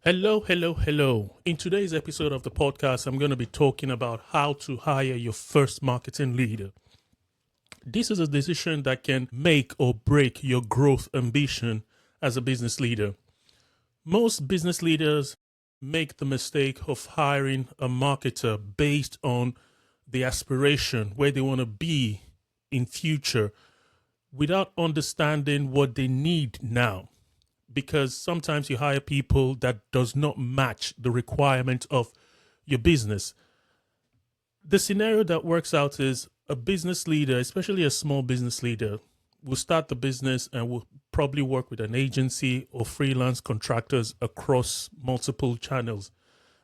Hello, hello, hello. In today's episode of the podcast, I'm going to be talking about how to hire your first marketing leader. This is a decision that can make or break your growth ambition as a business leader. Most business leaders make the mistake of hiring a marketer based on the aspiration, where they want to be in future, without understanding what they need now, because sometimes you hire people that does not match the requirement of your business. The scenario that works out is a business leader, especially a small business leader, will start the business and will probably work with an agency or freelance contractors across multiple channels.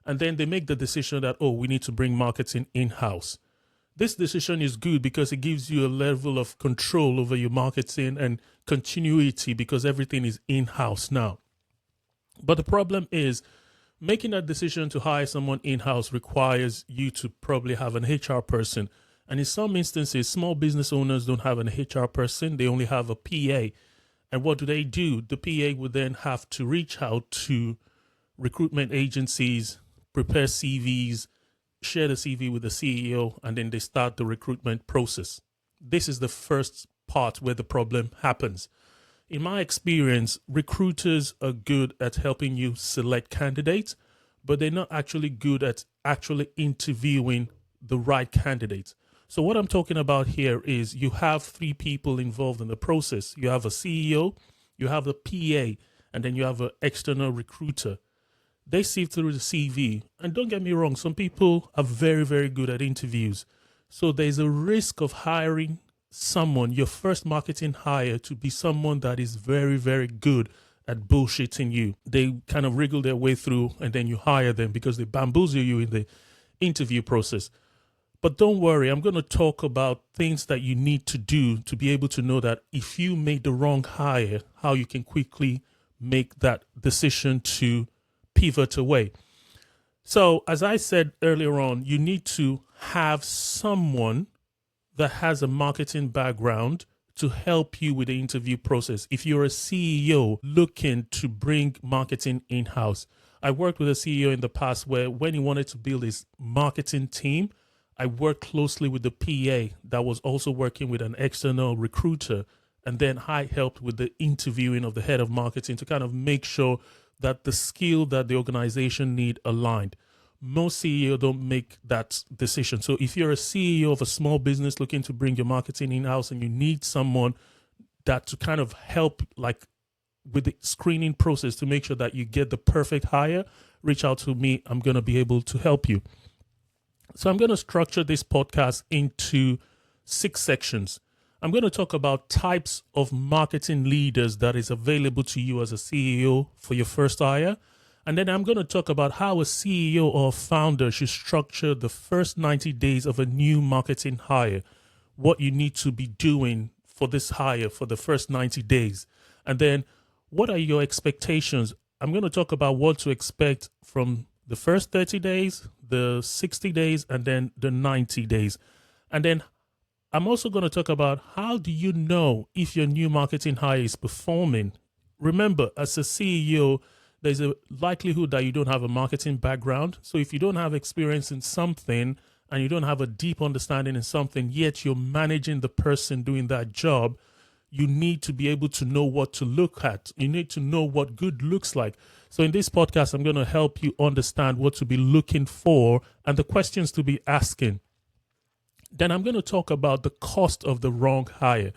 And then they make the decision that, oh, we need to bring marketing in-house. This decision is good because it gives you a level of control over your marketing and continuity because everything is in-house now. But the problem is making that decision to hire someone in-house requires you to probably have an HR person. And in some instances, small business owners don't have an HR person. They only have a PA. And what do? The PA would then have to reach out to recruitment agencies, prepare CVs, share the CV with the CEO, and then they start the recruitment process. This is the first part where the problem happens. In my experience, recruiters are good at helping you select candidates, but they're not actually good at actually interviewing the right candidates. So what I'm talking about here is you have three people involved in the process. You have a CEO, you have a PA, and then you have an external recruiter. They sift through the CV. And don't get me wrong, some people are very, very good at interviews. So there's a risk of hiring someone, your first marketing hire, to be someone that is very, very good at bullshitting you. They kind of wriggle their way through and then you hire them because they bamboozle you in the interview process. But don't worry, I'm going to talk about things that you need to do to be able to know that if you made the wrong hire, how you can quickly make that decision to pivot away. So, as I said earlier on, you need to have someone that has a marketing background to help you with the interview process. If you're a CEO looking to bring marketing in-house, I worked with a CEO in the past where when he wanted to build his marketing team, I worked closely with the PA that was also working with an external recruiter. And then I helped with the interviewing of the head of marketing to kind of make sure that the skill that the organization need aligned. Most CEO don't make that decision. So if you're a CEO of a small business looking to bring your marketing in-house and you need someone that to kind of help like with the screening process to make sure that you get the perfect hire, reach out to me. I'm going to be able to help you. So I'm going to structure this podcast into 6 sections. I'm going to talk about types of marketing leaders that is available to you as a CEO for your first hire. And then I'm going to talk about how a CEO or founder should structure the first 90 days of a new marketing hire, what you need to be doing for this hire for the first 90 days. And then what are your expectations? I'm going to talk about what to expect from the first 30 days, the 60 days, and then the 90 days. And then I'm also going to talk about how do you know if your new marketing hire is performing. Remember, as a CEO, there's a likelihood that you don't have a marketing background. So if you don't have experience in something and you don't have a deep understanding in something, yet you're managing the person doing that job, you need to be able to know what to look at. You need to know what good looks like. So in this podcast, I'm going to help you understand what to be looking for and the questions to be asking. Then I'm going to talk about the cost of the wrong hire.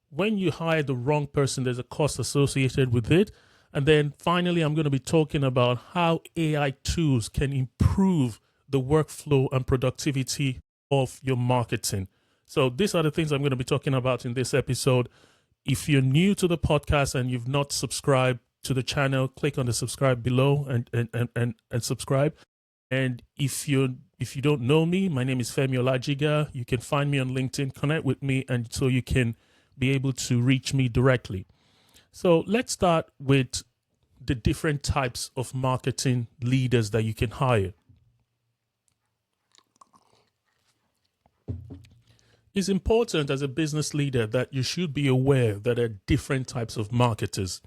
When you hire the wrong person, there's a cost associated with it. And then finally, I'm going to be talking about how AI tools can improve the workflow and productivity of your marketing. So these are the things I'm going to be talking about in this episode. If you're new to the podcast and you've not subscribed to the channel, click on the subscribe below and subscribe. And if you don't know me, my name is Femi Olajiga. You can find me on LinkedIn, connect with me, and so you can be able to reach me directly. So let's start with the different types of marketing leaders that you can hire. It's important as a business leader that you should be aware that there are different types of marketers.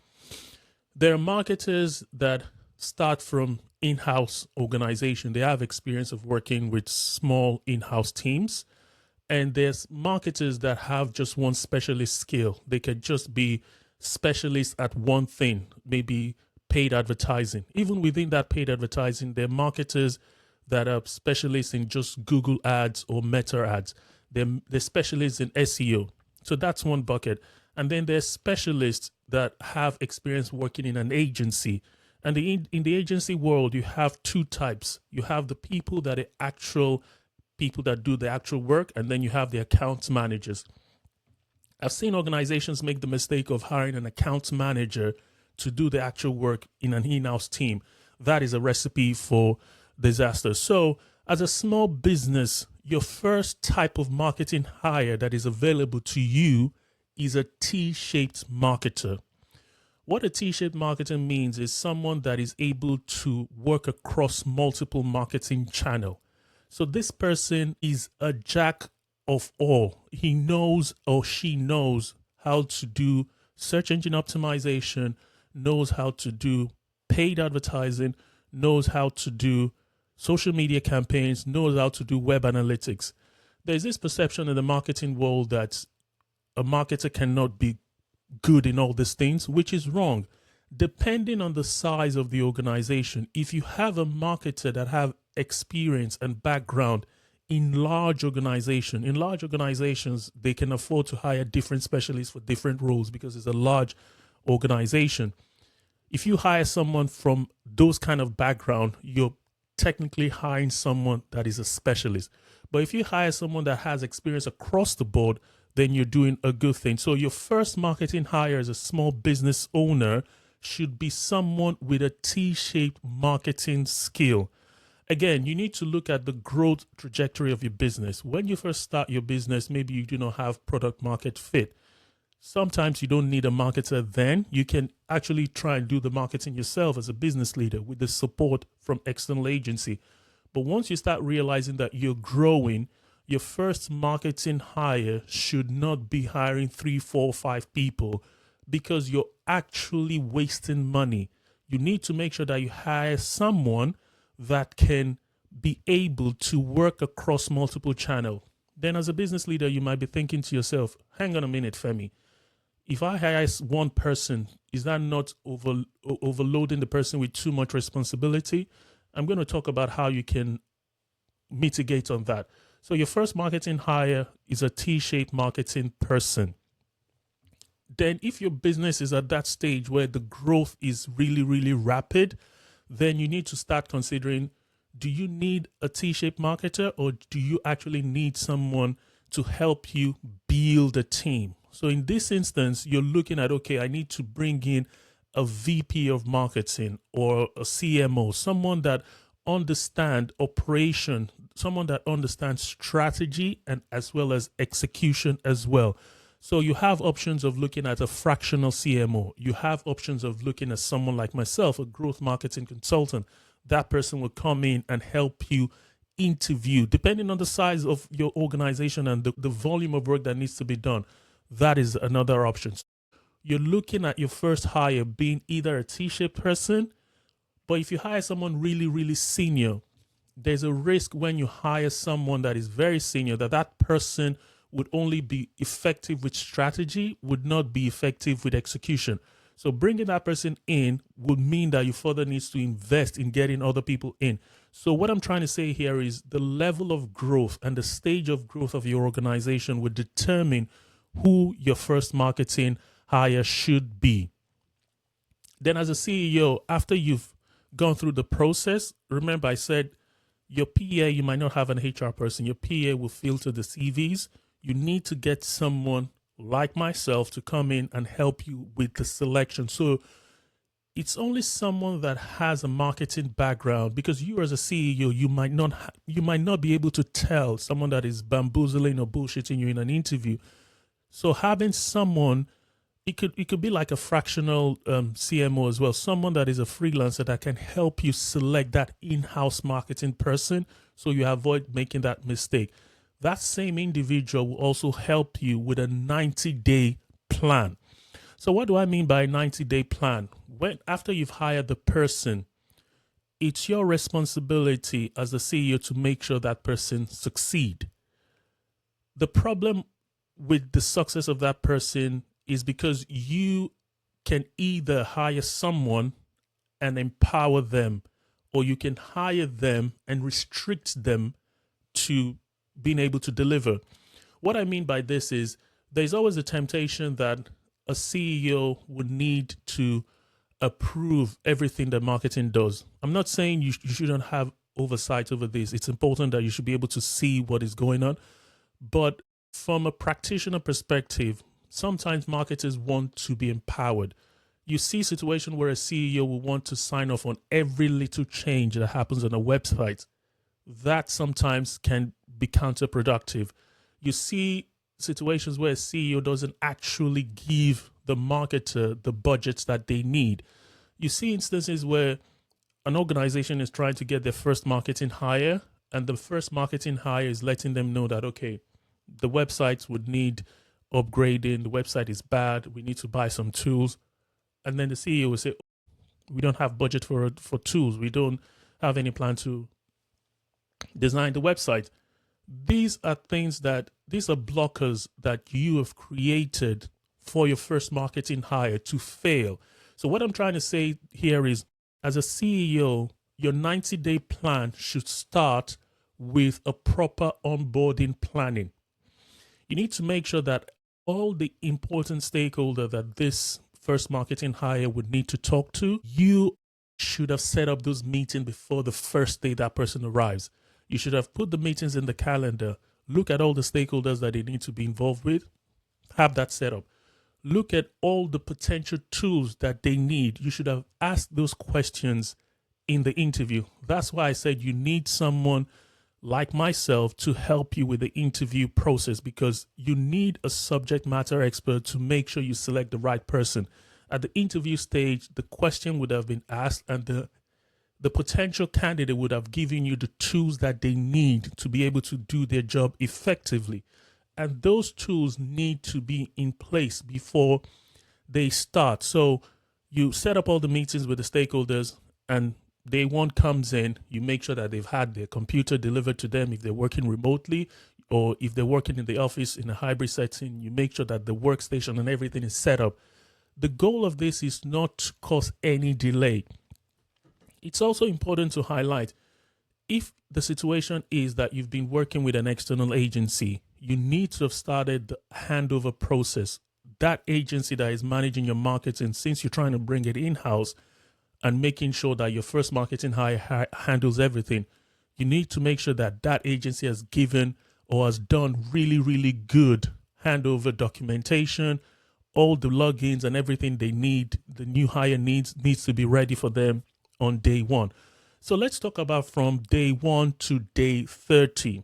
There are marketers that start from in-house organization. They have experience of working with small in-house teams. And there's marketers that have just one specialist skill. They can just be specialists at one thing, maybe paid advertising. Even within that paid advertising, there are marketers that are specialists in just Google ads or Meta ads. They're specialists in SEO. So that's one bucket. And then there's specialists that have experience working in an agency. And in the agency world, you have two types. You have the people that are actual people that do the actual work, and then you have the accounts managers. I've seen organizations make the mistake of hiring an accounts manager to do the actual work in an in-house team. That is a recipe for disaster. So as a small business, your first type of marketing hire that is available to you is a T-shaped marketer. What a T-shaped marketer means is someone that is able to work across multiple marketing channels. So this person is a jack of all. He knows or she knows how to do search engine optimization, knows how to do paid advertising, knows how to do social media campaigns, knows how to do web analytics. There's this perception in the marketing world that a marketer cannot be good in all these things, which is wrong. Depending on the size of the organization, if you have a marketer that have experience and background in large organizations, they can afford to hire different specialists for different roles because it's a large organization. If you hire someone from those kind of background, you're technically hiring someone that is a specialist. But if you hire someone that has experience across the board, then you're doing a good thing. So your first marketing hire as a small business owner should be someone with a T-shaped marketing skill. Again, you need to look at the growth trajectory of your business. When you first start your business, maybe you do not have product market fit. Sometimes you don't need a marketer then. You can actually try and do the marketing yourself as a business leader with the support from external agency. But once you start realizing that you're growing, your first marketing hire should not be hiring 3, 4, 5 people because you're actually wasting money. You need to make sure that you hire someone that can be able to work across multiple channels. Then as a business leader, you might be thinking to yourself, hang on a minute, Femi. If I hire one person, is that not overloading the person with too much responsibility? I'm going to talk about how you can mitigate on that. So your first marketing hire is a T-shaped marketing person. Then if your business is at that stage where the growth is really, really rapid, then you need to start considering, do you need a T-shaped marketer or do you actually need someone to help you build a team? So in this instance, you're looking at, okay, I need to bring in a VP of marketing or a CMO, someone that understands operation, someone that understands strategy and as well as execution as well. So you have options of looking at a fractional CMO. You have options of looking at someone like myself, a growth marketing consultant. That person will come in and help you interview, depending on the size of your organization and the volume of work that needs to be done. That is another option. You're looking at your first hire being either a T-shaped person, but if you hire someone really, really senior, there's a risk when you hire someone that is very senior that person would only be effective with strategy, would not be effective with execution. So bringing that person in would mean that you further needs to invest in getting other people in. So what I'm trying to say here is the level of growth and the stage of growth of your organization would determine who your first marketing hire should be. Then as a CEO, after you've gone through the process, remember I said your PA, you might not have an HR person. Your PA will filter the CVs. You need to get someone like myself to come in and help you with the selection. So it's only someone that has a marketing background, because you as a CEO, you might not be able to tell someone that is bamboozling or bullshitting you in an interview. So having someone, it could be like a fractional CMO as well, someone that is a freelancer that can help you select that in-house marketing person so you avoid making that mistake. That same individual will also help you with a 90-day plan. So what do I mean by a 90-day plan? After you've hired the person, it's your responsibility as the CEO to make sure that person succeed. The problem with the success of that person is because you can either hire someone and empower them, or you can hire them and restrict them to being able to deliver. What I mean by this is there's always a temptation that a CEO would need to approve everything that marketing does. I'm not saying you shouldn't have oversight over this. It's important that you should be able to see what is going on. But from a practitioner perspective, sometimes marketers want to be empowered. You see a situation where a CEO will want to sign off on every little change that happens on a website. That sometimes can be counterproductive. You see situations where a CEO doesn't actually give the marketer the budgets that they need. You see instances where an organization is trying to get their first marketing hire, and the first marketing hire is letting them know that, okay, the website would need upgrading, the website is bad, we need to buy some tools. And then the CEO will say, we don't have budget for tools, we don't have any plan to design the website. These are blockers that you have created for your first marketing hire to fail. So what I'm trying to say here is, as a CEO, your 90-day plan should start with a proper onboarding planning. You need to make sure that all the important stakeholders that this first marketing hire would need to talk to, you should have set up those meetings before the first day that person arrives. You should have put the meetings in the calendar, look at all the stakeholders that they need to be involved with, have that set up. Look at all the potential tools that they need. You should have asked those questions in the interview. That's why I said you need someone like myself to help you with the interview process, because you need a subject matter expert to make sure you select the right person. At the interview stage, the question would have been asked, and the potential candidate would have given you the tools that they need to be able to do their job effectively. And those tools need to be in place before they start. So you set up all the meetings with the stakeholders, and day one comes in, you make sure that they've had their computer delivered to them if they're working remotely, or if they're working in the office in a hybrid setting, you make sure that the workstation and everything is set up. The goal of this is not to cause any delay. It's also important to highlight, if the situation is that you've been working with an external agency, you need to have started the handover process. That agency that is managing your marketing, since you're trying to bring it in-house and making sure that your first marketing hire handles everything, you need to make sure that that agency has given or has done really, really good handover documentation. All the logins and everything they need, the new hire needs to be ready for them on day one. So let's talk about from day 1 to day 30.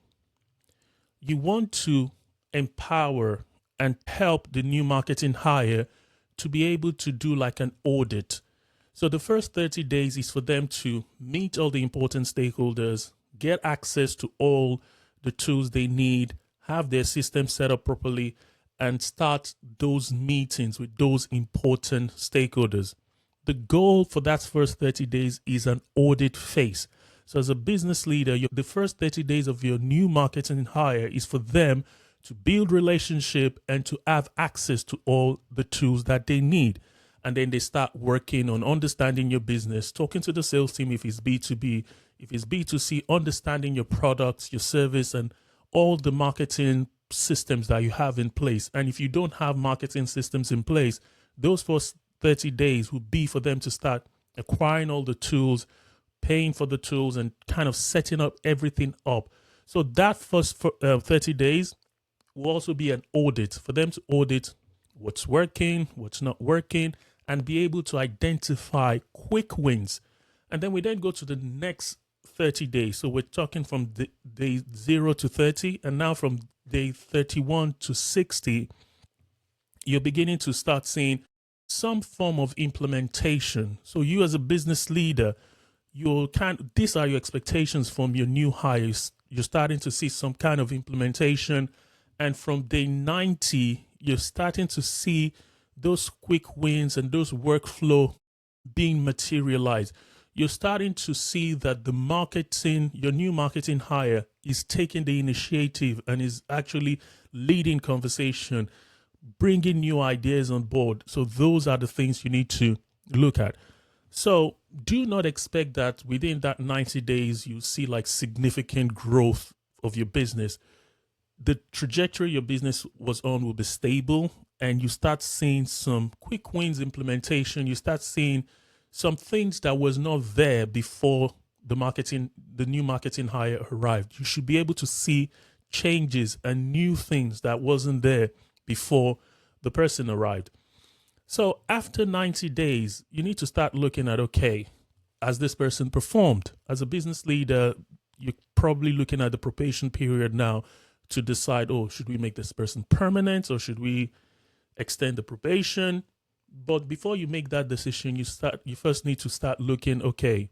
You want to empower and help the new marketing hire to be able to do like an audit. So the first 30 days is for them to meet all the important stakeholders, get access to all the tools they need, have their system set up properly, and start those meetings with those important stakeholders. The goal for that first 30 days is an audit phase. So as a business leader, the first 30 days of your new marketing hire is for them to build relationship and to have access to all the tools that they need. And then they start working on understanding your business, talking to the sales team if it's B2B, if it's B2C, understanding your products, your service, and all the marketing systems that you have in place. And if you don't have marketing systems in place, those first 30 days would be for them to start acquiring all the tools, paying for the tools, and kind of setting up everything up. So that first 30 days will also be an audit for them to audit what's working, what's not working, and be able to identify quick wins. And then we then go to the next 30 days. So we're talking from day 0 to 30, and now from day 31 to 60, you're beginning to start seeing some form of implementation. So you as a business leader, these are your expectations from your new hires. You're starting to see some kind of implementation. And from day 90, you're starting to see those quick wins and those workflow being materialized. you're starting to see that your new marketing hire is taking the initiative and is actually leading conversation, bringing new ideas on board. So those are the things you need to look at. So do not expect that within that 90 days, you see like significant growth of your business. The trajectory your business was on will be stable, and you start seeing some quick wins implementation. You start seeing some things that was not there before the new marketing hire arrived. You should be able to see changes and new things that wasn't there before the person arrived. So after 90 days, you need to start looking at, okay, has this person performed? As a business leader, you're probably looking at the probation period now to decide, oh, should we make this person permanent or should we extend the probation? But before you make that decision, you first need to start looking, okay,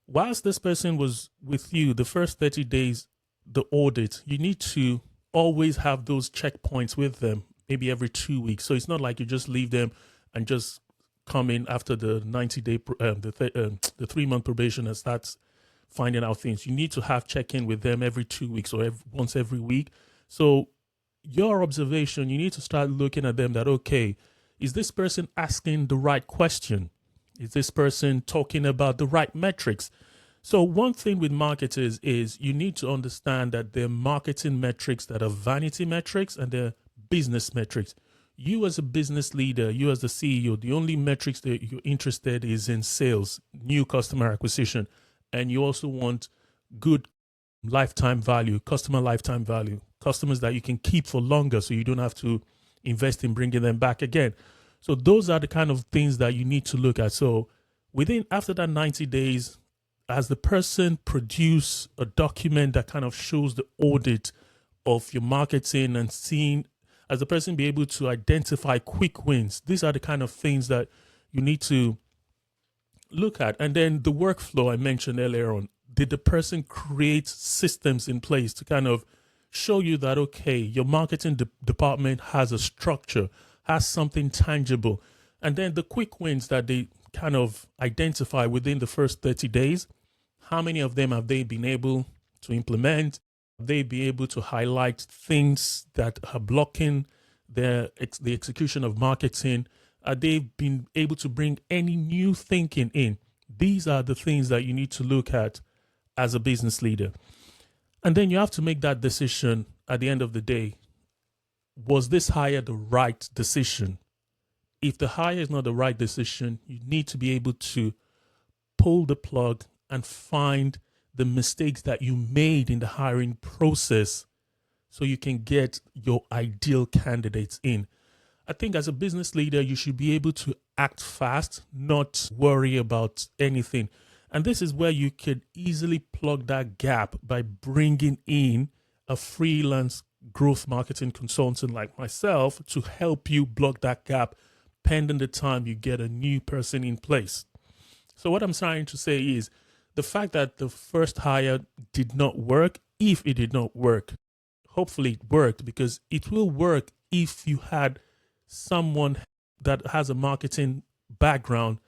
whilst this person was with you the first 30 days, the audit, you need to always have those checkpoints with them, maybe every 2 weeks. So it's not like you just leave them and just come in after the 90-day, the 3-month probation and start finding out things. You need to have check-in with them every 2 weeks or once every week. So your observation, you need to start looking at them that, okay, is this person asking the right question? Is this person talking about the right metrics? So one thing with marketers is you need to understand that there are marketing metrics that are vanity metrics and they're business metrics. You as a business leader, you as the CEO, the only metrics that you're interested is in sales, new customer acquisition, and you also want good lifetime value, customer lifetime value, customers that you can keep for longer so you don't have to invest in bringing them back again. So those are the kind of things that you need to look at. So after that 90 days, as the person produce a document that kind of shows the audit of your marketing and seeing, as the person be able to identify quick wins, these are the kind of things that you need to look at. And then the workflow I mentioned earlier on, did the person create systems in place to kind of show you that, okay, your marketing department has a structure, has something tangible. And then the quick wins that they kind of identify within the first 30 days, how many of them have they been able to implement? Have they been able to highlight things that are blocking the execution of marketing? Are they been able to bring any new thinking in? These are the things that you need to look at as a business leader. And then you have to make that decision at the end of the day. Was this hire the right decision? If the hire is not the right decision, you need to be able to pull the plug and find the mistakes that you made in the hiring process so you can get your ideal candidates in. I think as a business leader, you should be able to act fast, not worry about anything. And this is where you could easily plug that gap by bringing in a freelance growth marketing consultant like myself to help you plug that gap pending the time you get a new person in place. So what I'm trying to say is the fact that the first hire did not work, if it did not work, hopefully it worked, because it will work if you had someone that has a marketing background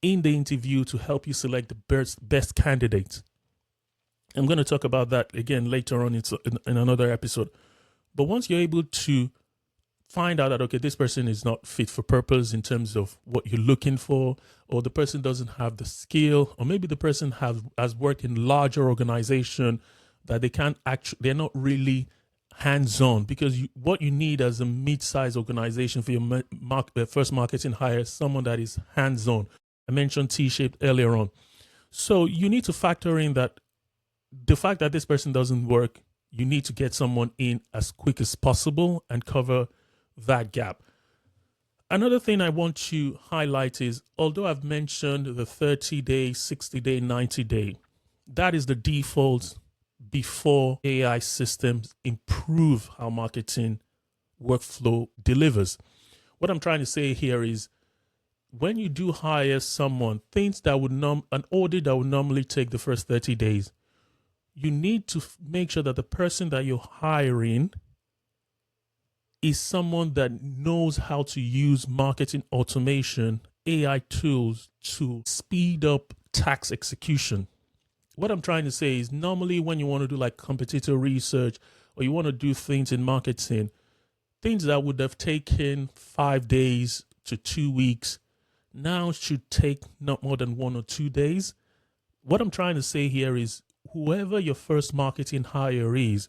in the interview to help you select the best candidates. I'm going to talk about that again later on in another episode. But once you're able to find out that, okay, this person is not fit for purpose in terms of what you're looking for, or the person doesn't have the skill, or maybe the person has worked in larger organization that they're not really hands-on, because what you need as a mid-sized organization for your first marketing hire is someone that is hands-on. I mentioned T-shaped earlier on. So you need to factor in that the fact that this person doesn't work, you need to get someone in as quick as possible and cover that gap. Another thing I want to highlight is, although I've mentioned the 30-day, 60-day, 90-day, that is the default before AI systems improve how marketing workflow delivers. What I'm trying to say here is, when you do hire someone, things that would an audit that would normally take the first 30 days, you need to make sure that the person that you're hiring is someone that knows how to use marketing automation AI tools to speed up tax execution. What I'm trying to say is normally when you want to do like competitor research or you want to do things in marketing, things that would have taken 5 days to 2 weeks now should take not more than 1 or 2 days. What I'm trying to say here is whoever your first marketing hire is,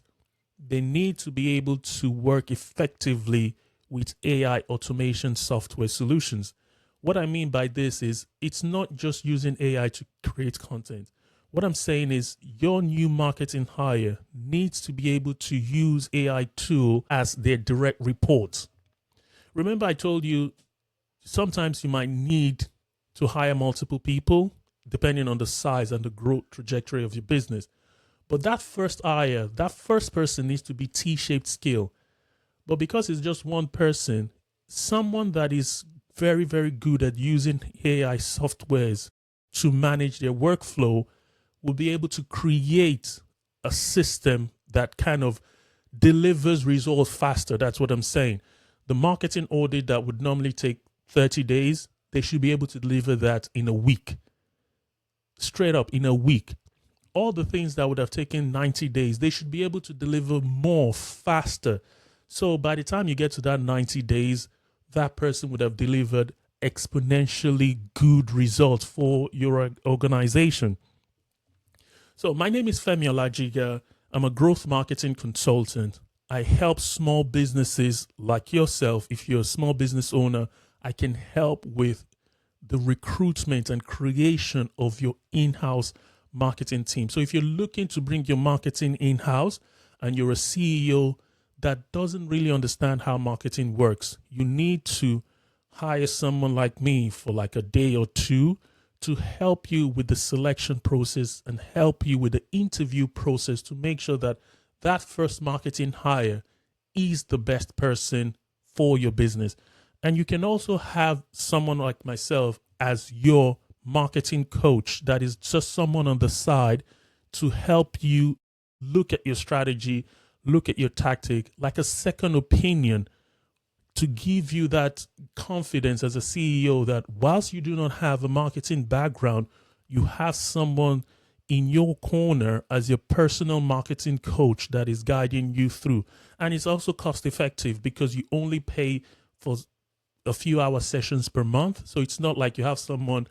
they need to be able to work effectively with AI automation software solutions. What I mean by this is it's not just using AI to create content. What I'm saying is your new marketing hire needs to be able to use AI tool as their direct reports. Remember I told you sometimes you might need to hire multiple people depending on the size and the growth trajectory of your business. But that first hire, that first person needs to be T-shaped scale. But because it's just one person, someone that is very, very good at using AI softwares to manage their workflow will be able to create a system that kind of delivers results faster. That's what I'm saying. The marketing audit that would normally take 30 days, they should be able to deliver that in a week. Straight up in a week. All the things that would have taken 90 days, they should be able to deliver more faster. So by the time you get to that 90 days, that person would have delivered exponentially good results for your organization. So my name is Femi Olajiga. I'm a growth marketing consultant. I help small businesses like yourself. If you're a small business owner, I can help with the recruitment and creation of your in-house marketing team. So if you're looking to bring your marketing in-house and you're a CEO that doesn't really understand how marketing works, you need to hire someone like me for like a day or two to help you with the selection process and help you with the interview process to make sure that that first marketing hire is the best person for your business. And you can also have someone like myself as your marketing coach that is just someone on the side to help you look at your strategy, look at your tactic, like a second opinion to give you that confidence as a CEO that whilst you do not have a marketing background, you have someone in your corner as your personal marketing coach that is guiding you through. And it's also cost effective because you only pay for a few hour sessions per month. So it's not like you have someone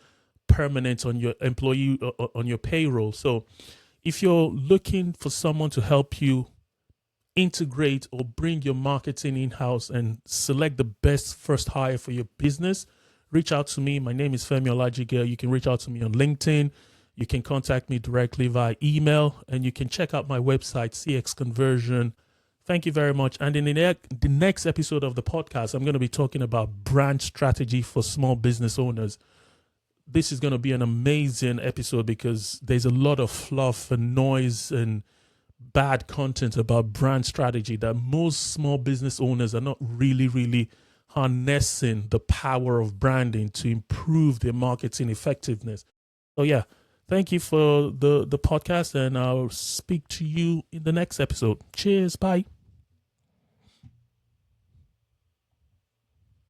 permanent on your employee on your payroll. So if you're looking for someone to help you integrate or bring your marketing in-house and select the best first hire for your business, reach out to me. My name is Femi Olajiga. You can reach out to me on LinkedIn. You can contact me directly via email, and you can check out my website, CX Conversion. Thank you very much. And in the next episode of the podcast, I'm going to be talking about brand strategy for small business owners. This is going to be an amazing episode because there's a lot of fluff and noise and bad content about brand strategy that most small business owners are not really harnessing the power of branding to improve their marketing effectiveness. So yeah, thank you for the podcast, and I'll speak to you in the next episode. Cheers. Bye.